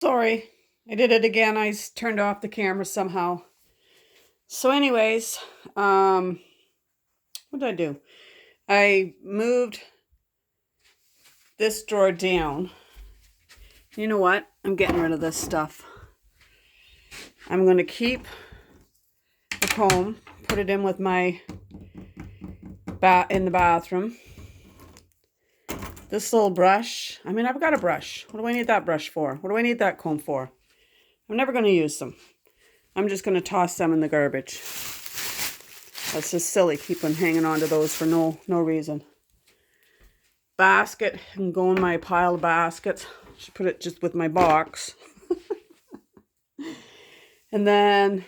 Sorry, I did it again. Turned off the camera somehow. So anyways, what did I do? I moved this drawer down. You know what? I'm getting rid of this stuff. I'm going to keep the comb, put it in with my in the bathroom. This little brush. I mean, I've got a brush. What do I need that brush for? What do I need that comb for? I'm never going to use them. I'm just going to toss them in the garbage. That's just silly keeping hanging on to those for no reason. Basket, and go in my pile of baskets. Should put it just with my box. And then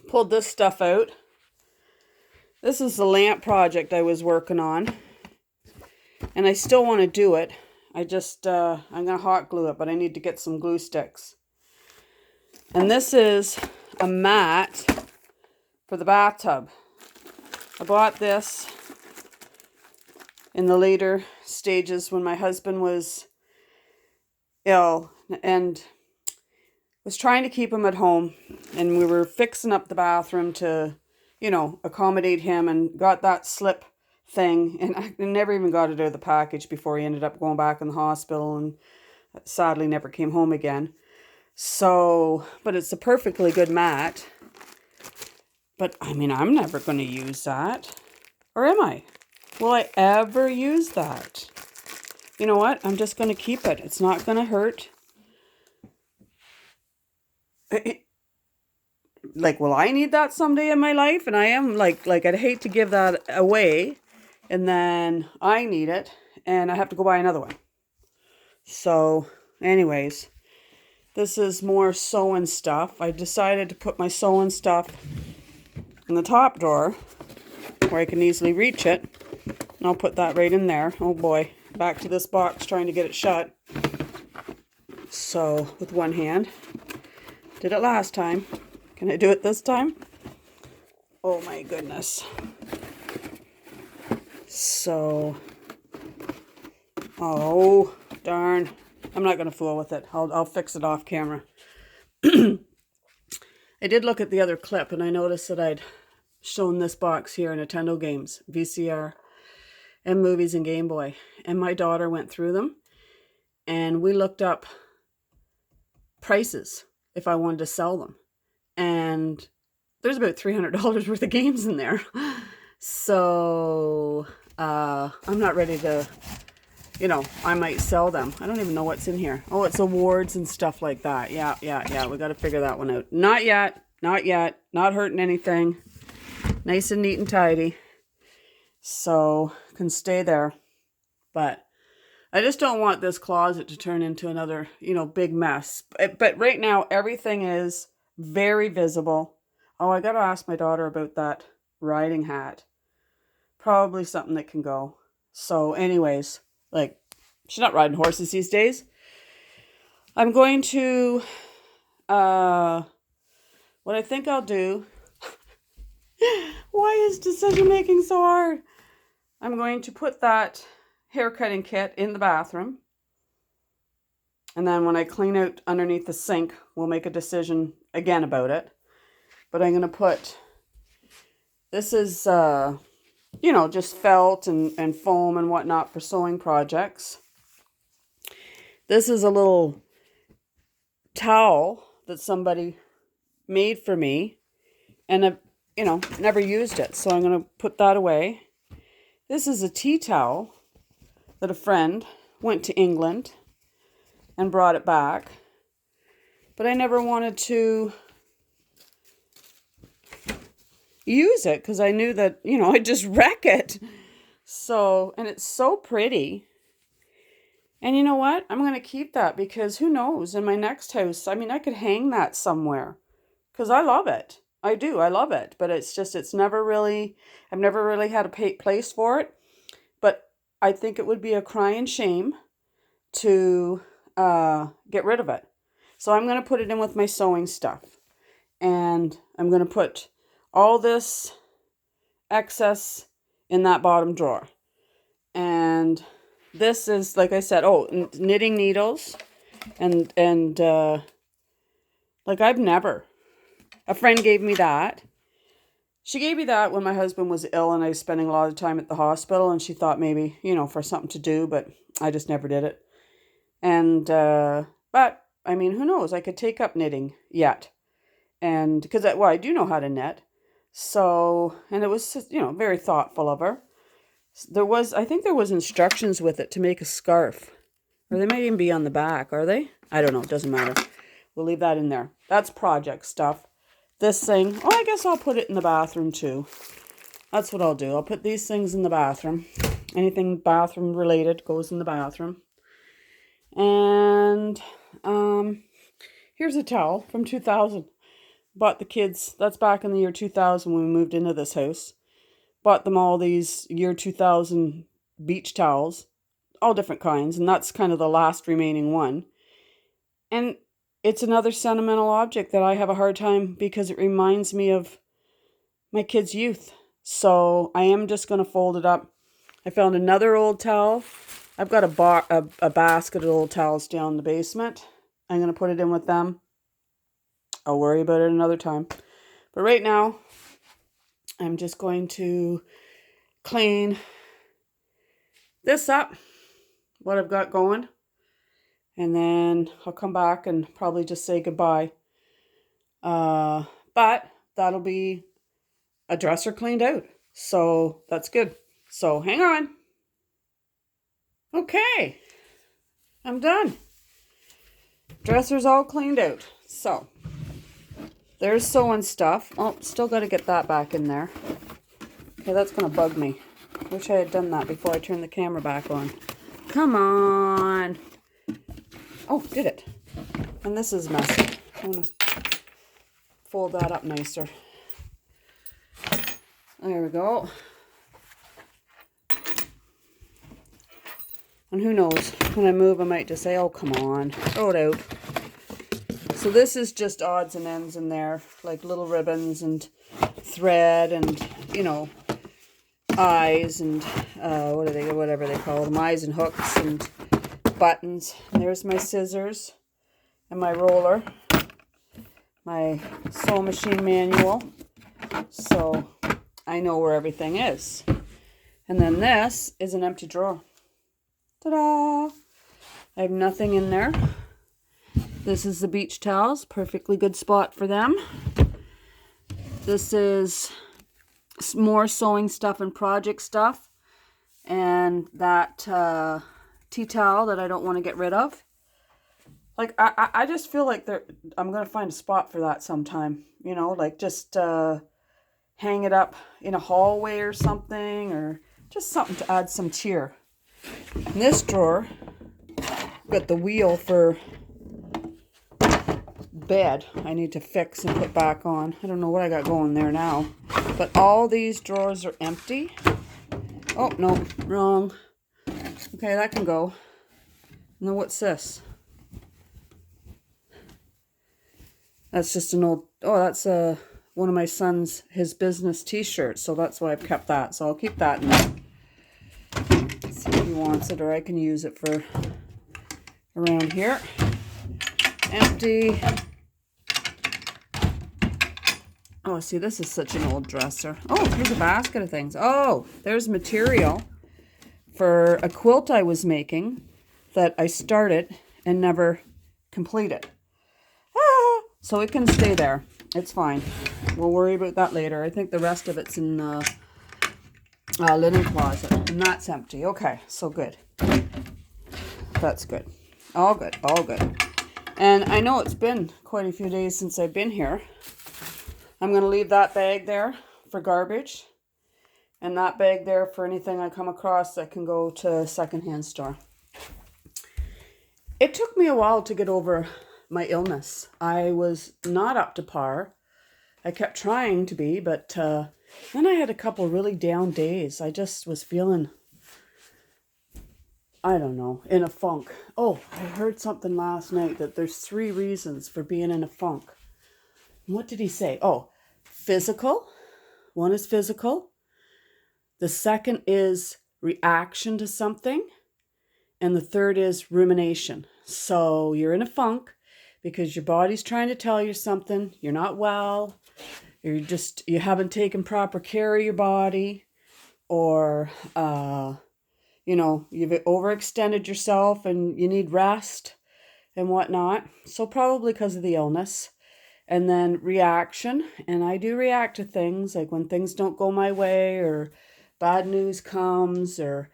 pulled this stuff out. This is the lamp project I was working on. And I still want to do it. I'm going to hot glue it, but I need to get some glue sticks. And this is a mat for the bathtub. I bought this in the later stages when my husband was ill and was trying to keep him at home. And we were fixing up the bathroom to, accommodate him, and got that slip thing. And I never even got it out of the package before he ended up going back in the hospital and sadly never came home again. So, but it's a perfectly good mat. But I mean, I'm never going to use that. Or am I? Will I ever use that? You know what? I'm just going to keep it. It's not going to hurt. Will I need that someday in my life? And I am like I'd hate to give that away and then I need it and I have to go buy another one. So anyways, this is more sewing stuff. I decided to put my sewing stuff in the top drawer where I can easily reach it. And I'll put that right in there. Oh boy, back to this box trying to get it shut. So with one hand. Did it last time. Can I do it this time? Oh my goodness. So, oh darn. I'm not going to fool with it. I'll fix it off camera. I did look at the other clip and I noticed that I'd shown this box here, Nintendo games, VCR, and movies and Game Boy. And my daughter went through them and we looked up prices if I wanted to sell them. And there's about $300 worth of games in there. So I'm not ready to, I might sell them. I don't even know what's in here. Oh, it's awards and stuff like that. Yeah. We got to figure that one out. Not yet. Not hurting anything. Nice and neat and tidy. So can stay there. But I just don't want this closet to turn into another, big mess. But right now, everything is very visible. Oh, I got to ask my daughter about that riding hat. Probably something that can go. So anyways, she's not riding horses these days. I'm going to, what I think I'll do, why is decision making so hard? I'm going to put that haircutting kit in the bathroom. And then when I clean out underneath the sink, we'll make a decision again about it. But I'm going to put, this is, just felt and foam and whatnot for sewing projects. This is a little towel that somebody made for me. And I've, never used it. So I'm going to put that away. This is a tea towel that a friend went to England and brought it back. But I never wanted to use it because I knew that, I'd just wreck it. So, and it's so pretty. And you know what? I'm going to keep that because who knows, in my next house, I could hang that somewhere because I love it. I do. I love it. But I've never really had a place for it. But I think it would be a crying shame to get rid of it. So I'm going to put it in with my sewing stuff. And I'm going to put all this excess in that bottom drawer. And this is, like I said, knitting needles. And like I've never. A friend gave me that. She gave me that when my husband was ill and I was spending a lot of time at the hospital, and she thought maybe, for something to do, but I just never did it. And, but, I mean, who knows? I could take up knitting yet. And, because, I do know how to knit. So, and it was, very thoughtful of her. I think there was instructions with it to make a scarf. Or they might even be on the back, are they? I don't know, it doesn't matter. We'll leave that in there. That's project stuff. This thing, I guess I'll put it in the bathroom too. That's what I'll do. I'll put these things in the bathroom. Anything bathroom related goes in the bathroom. And here's a towel from 2000. Bought the kids, that's back in the year 2000 when we moved into this house. Bought them all these year 2000 beach towels, all different kinds, and that's kind of the last remaining one. And it's another sentimental object that I have a hard time because it reminds me of my kids' youth. So I am just going to fold it up. I found another old towel. I've got a basket of old towels down in the basement. I'm going to put it in with them. I'll worry about it another time. But right now, I'm just going to clean this up, what I've got going. And then I'll come back and probably just say goodbye. But that'll be a dresser cleaned out. So that's good. So hang on. Okay. I'm done. Dresser's all cleaned out. So there's sewing stuff. Oh, still got to get that back in there. Okay, that's going to bug me. Wish I had done that before I turned the camera back on. Come on. Oh, did it. And this is messy. I'm going to fold that up nicer. There we go. And who knows, when I move I might just say, oh, come on, throw it out. So this is just odds and ends in there, like little ribbons and thread and, eyes and whatever they call them, eyes and hooks and buttons. And there's my scissors and my roller, my sewing machine manual, so I know where everything is. And then this is an empty drawer. Ta-da! I have nothing in there. This is the beach towels, perfectly good spot for them. This is more sewing stuff and project stuff, and that tea towel that I don't want to get rid of. Like I just feel like I'm gonna find a spot for that sometime. Like just hang it up in a hallway or something, or just something to add some cheer. In this drawer, got the wheel for bed I need to fix and put back on. I don't know what I got going there now, but all these drawers are empty. Oh no, wrong. Okay, that can go. Now what's this? That's just an old, that's one of my son's, his business t-shirts, so that's why I've kept that. So I'll keep that in there. Let's see if he wants it, or I can use it for around here. Empty. Oh, see, this is such an old dresser. Oh, here's a basket of things. Oh, there's material for a quilt I was making that I started and never completed. So it can stay there. It's fine. We'll worry about that later. I think the rest of it's in the linen closet, and that's empty. Okay, so good. That's good. All good. All good. And I know it's been quite a few days since I've been here. I'm going to leave that bag there for garbage, and that bag there for anything I come across that can go to a secondhand store. It took me a while to get over my illness. I was not up to par. I kept trying to be, but then I had a couple really down days. I just was feeling, I don't know, in a funk. Oh, I heard something last night that there's 3 reasons for being in a funk. What did he say? Oh, physical. One is physical. The second is reaction to something. And the third is rumination. So you're in a funk because your body's trying to tell you something. You're not well. You haven't taken proper care of your body, or, you've overextended yourself and you need rest and whatnot. So probably because of the illness. And then reaction. And I do react to things, like when things don't go my way, or bad news comes, or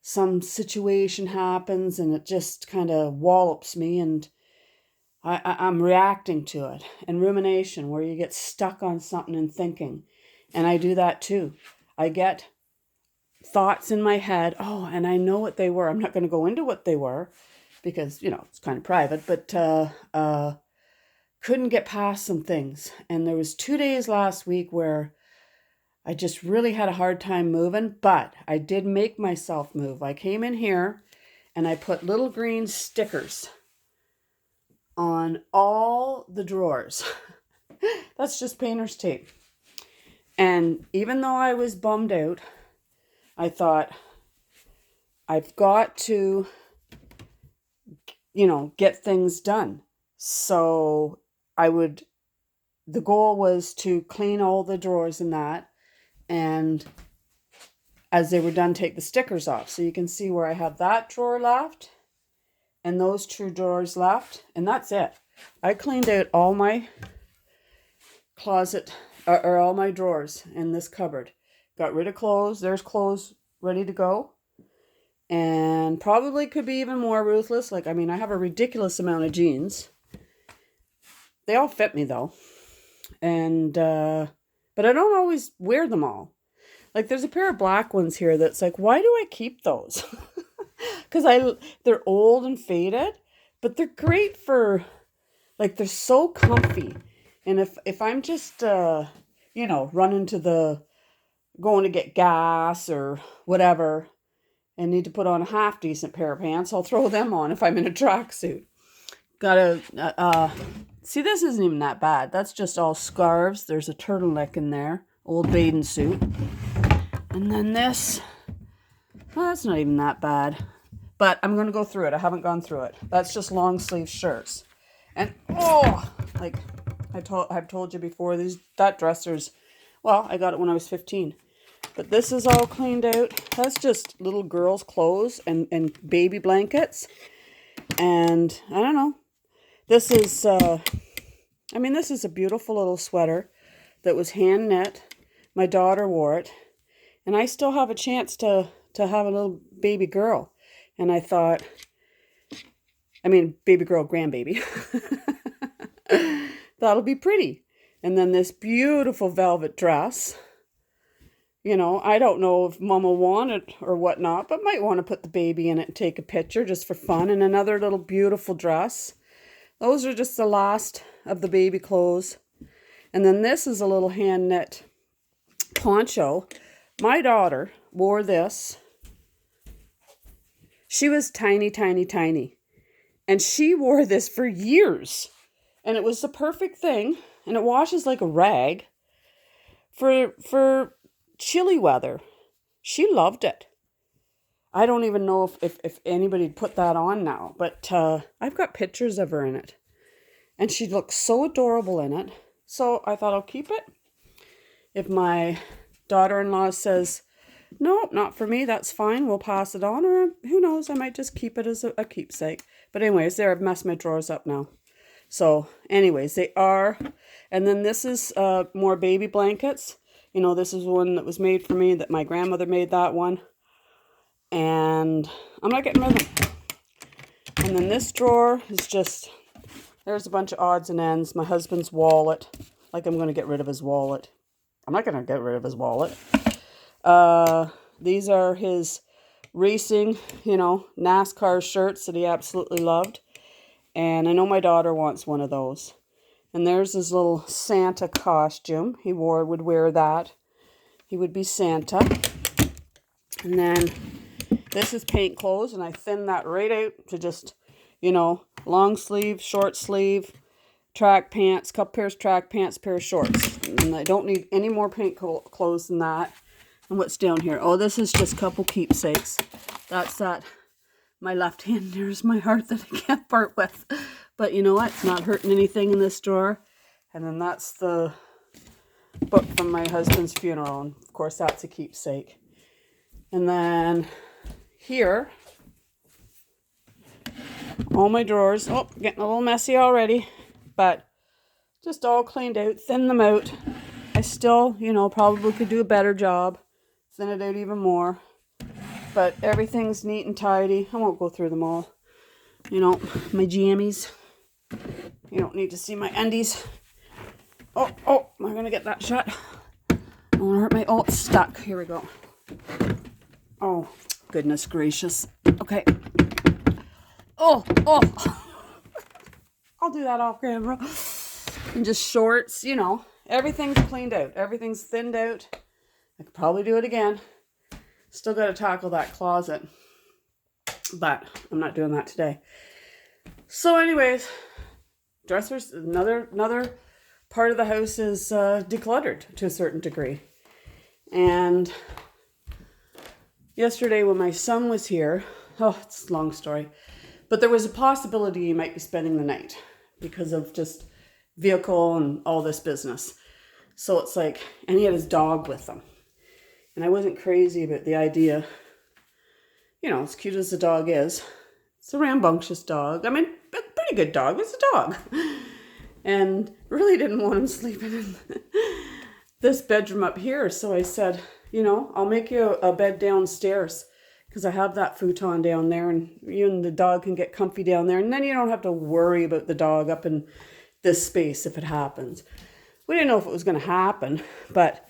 some situation happens and it just kind of wallops me, and I'm reacting to it. And rumination, where you get stuck on something and thinking. And I do that too. I get thoughts in my head. Oh, and I know what they were. I'm not going to go into what they were because, it's kind of private, but couldn't get past some things. And there was 2 days last week where I just really had a hard time moving, but I did make myself move. I came in here and I put little green stickers on all the drawers. That's just painter's tape. And even though I was bummed out, I thought, I've got to, get things done. So the goal was to clean all the drawers in that, and as they were done, take the stickers off. So you can see where I have that drawer left and those 2 drawers left, and that's it. I cleaned out all my closet, or all my drawers in this cupboard. Got rid of clothes. There's clothes ready to go. And probably could be even more ruthless. I have a ridiculous amount of jeans. They all fit me though. And, but I don't always wear them all. There's a pair of black ones here that's why do I keep those? Because they're old and faded, but they're great for, they're so comfy. And if I'm just, running going to get gas or whatever, and need to put on a half decent pair of pants, I'll throw them on if I'm in a tracksuit. See, this isn't even that bad. That's just all scarves. There's a turtleneck in there, old bathing suit. And then this, well, that's not even that bad. But I'm going to go through it. I haven't gone through it. That's just long sleeve shirts. And, I've told you before, that dresser's, well, I got it when I was 15. But this is all cleaned out. That's just little girls' clothes and baby blankets. And I don't know. This is, this is a beautiful little sweater that was hand knit. My daughter wore it. And I still have a chance to have a little baby girl. And I thought, baby girl, grandbaby. That'll be pretty. And then this beautiful velvet dress. I don't know if Mom will want it or whatnot, but might want to put the baby in it and take a picture just for fun. And another little beautiful dress. Those are just the last of the baby clothes. And then this is a little hand knit poncho. My daughter wore this. She was tiny, tiny, tiny. And she wore this for years. And it was the perfect thing. And it washes like a rag for chilly weather. She loved it. I don't even know if anybody'd put that on now. But I've got pictures of her in it. And she looks so adorable in it. So I thought I'll keep it. If my daughter-in-law says, no, not for me, that's fine, we'll pass it on. Or who knows, I might just keep it as a keepsake. But anyways, there, I've messed my drawers up now. So anyways, they are. And then this is more baby blankets. This is one that was made for me, that my grandmother made that one. And I'm not getting rid of them. And then this drawer is just, there's a bunch of odds and ends. My husband's wallet. I'm going to get rid of his wallet. I'm not going to get rid of his wallet. These are his racing, NASCAR shirts that he absolutely loved. And I know my daughter wants one of those. And there's his little Santa costume. He would wear that. He would be Santa. And then this is paint clothes, and I thinned that right out to just, long sleeve, short sleeve, track pants, couple pairs of track pants, pair of shorts. And I don't need any more paint clothes than that. And what's down here? Oh, this is just a couple keepsakes. That's that My left hand nears my heart that I can't part with. But you know what? It's not hurting anything in this drawer. And then that's the book from my husband's funeral. And of course, that's a keepsake. And then here, all my drawers. Oh, getting a little messy already. But just all cleaned out, thinned them out. I still, probably could do a better job. Thin it out even more. But everything's neat and tidy. I won't go through them all. My jammies. You don't need to see my undies. Oh, am I going to get that shut? I don't want to hurt my... Oh, it's stuck. Here we go. Oh, goodness gracious. Okay. Oh. I'll do that off camera. And just shorts, everything's cleaned out. Everything's thinned out. I could probably do it again. Still got to tackle that closet. But I'm not doing that today. So anyways, dressers, another part of the house is decluttered to a certain degree. And yesterday when my son was here, it's a long story, but there was a possibility he might be spending the night because of just vehicle and all this business. So it's like, and he had his dog with him. And I wasn't crazy about the idea, as cute as the dog is. It's a rambunctious dog. I mean, a pretty good dog. It's a dog. And really didn't want him sleeping in this bedroom up here. So I said, I'll make you a bed downstairs because I have that futon down there and you and the dog can get comfy down there. And then you don't have to worry about the dog up in this space if it happens. We didn't know if it was going to happen, but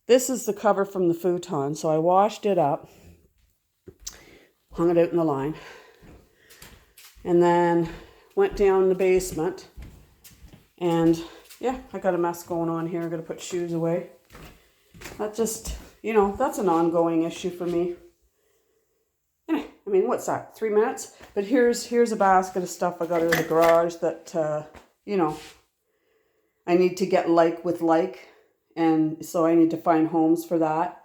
this is the cover from the futon. So I washed it up, hung it out in the line, and then went down in the basement. And yeah, I got a mess going on here. I got to put shoes away. That just, that's an ongoing issue for me. And I mean, what's that? 3 minutes? But here's a basket of stuff I got out of the garage that, I need to get like with like. And so I need to find homes for that.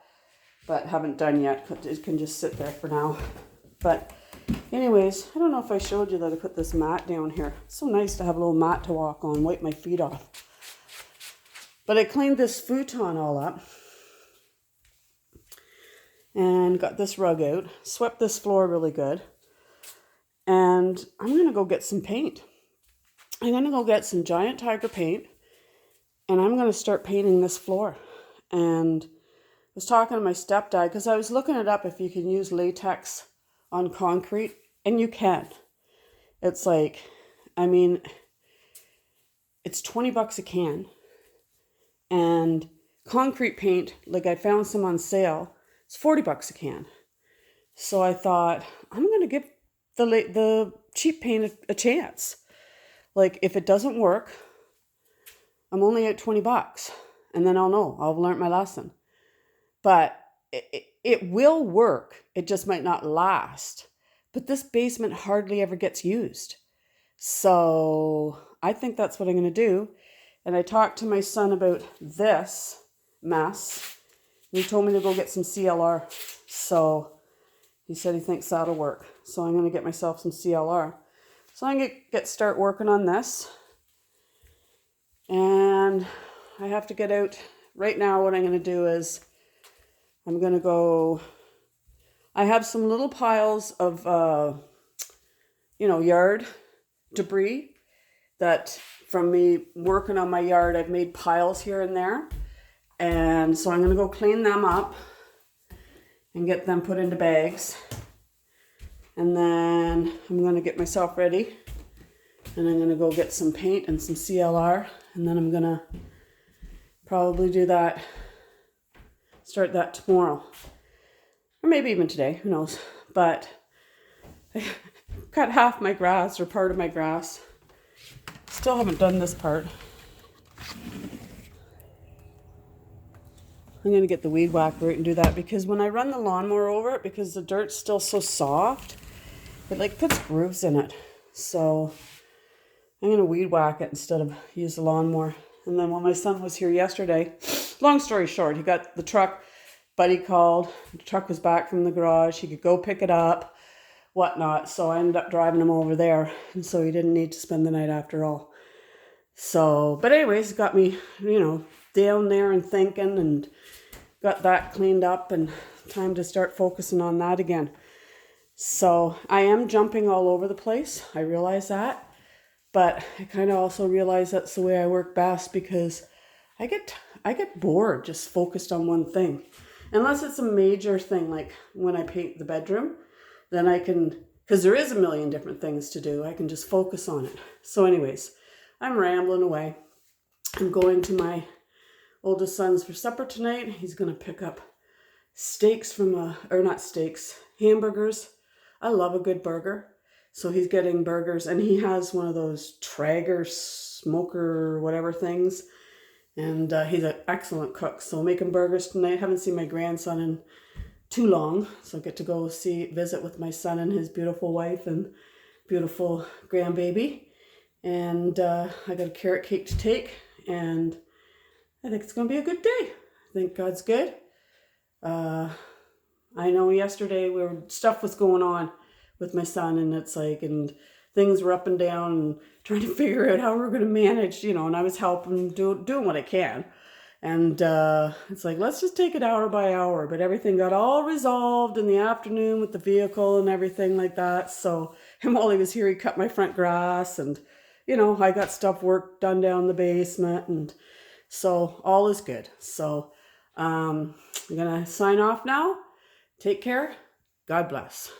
But haven't done yet. It can just sit there for now. But anyways, I don't know if I showed you that I put this mat down here. It's so nice to have a little mat to walk on, wipe my feet off. But I cleaned this futon all up. And got this rug out. Swept this floor really good. And I'm going to go get some paint. I'm going to go get some Giant Tiger paint. And I'm going to start painting this floor. And I was talking to my stepdad because I was looking it up if you can use latex on concrete, and you can. It's like, it's $20 a can. And concrete paint, like I found some on sale, it's $40 a can. So I thought, I'm going to give the cheap paint a chance. Like if it doesn't work, I'm only at $20, and then I'll know. I'll learn my lesson. But it will work. It just might not last. But this basement hardly ever gets used. So I think that's what I'm going to do. And I talked to my son about this mess. And he told me to go get some CLR. So he said he thinks that'll work. So I'm going to get myself some CLR. So I'm going to start working on this. And I have to get out. Right now what I'm going to do is I'm going to go, I have some little piles of, yard debris that from me working on my yard, I've made piles here and there. And so I'm going to go clean them up and get them put into bags. And then I'm going to get myself ready. And I'm going to go get some paint and some CLR. And then I'm going to probably do that, start that tomorrow. Or maybe even today, who knows. But I cut half my grass or part of my grass. Still haven't done this part. I'm going to get the weed whacker out and do that because when I run the lawnmower over it, because the dirt's still so soft, it like puts grooves in it. So I'm going to weed whack it instead of use the lawnmower. And then when my son was here yesterday, long story short, he got the truck, Buddy called, the truck was back from the garage, he could go pick it up. whatnot. So I ended up driving him over there, and so he didn't need to spend the night after all. So, but anyways, got me, down there and thinking, and got that cleaned up, and time to start focusing on that again. So I am jumping all over the place. I realize that. But I kind of also realize that's the way I work best, because I get bored just focused on one thing. Unless it's a major thing, like when I paint the bedroom, then I can, because there is a million different things to do, I can just focus on it. So anyways, I'm rambling away. I'm going to my oldest son's for supper tonight. He's going to pick up hamburgers. I love a good burger. So he's getting burgers, and he has one of those Traeger smoker whatever things. And he's an excellent cook. So making burgers tonight. Haven't seen my grandson in too long. So I get to go visit with my son and his beautiful wife and beautiful grandbaby. And I got a carrot cake to take. And I think it's going to be a good day. I think God's good. I know yesterday stuff was going on with my son, and things were up and down, and trying to figure out how we're going to manage, and I was helping, doing what I can. And it's like, let's just take it hour by hour. But everything got all resolved in the afternoon with the vehicle and everything like that. So, and while he was here, he cut my front grass, and, I got work done down the basement. And so all is good. So I'm going to sign off now. Take care. God bless.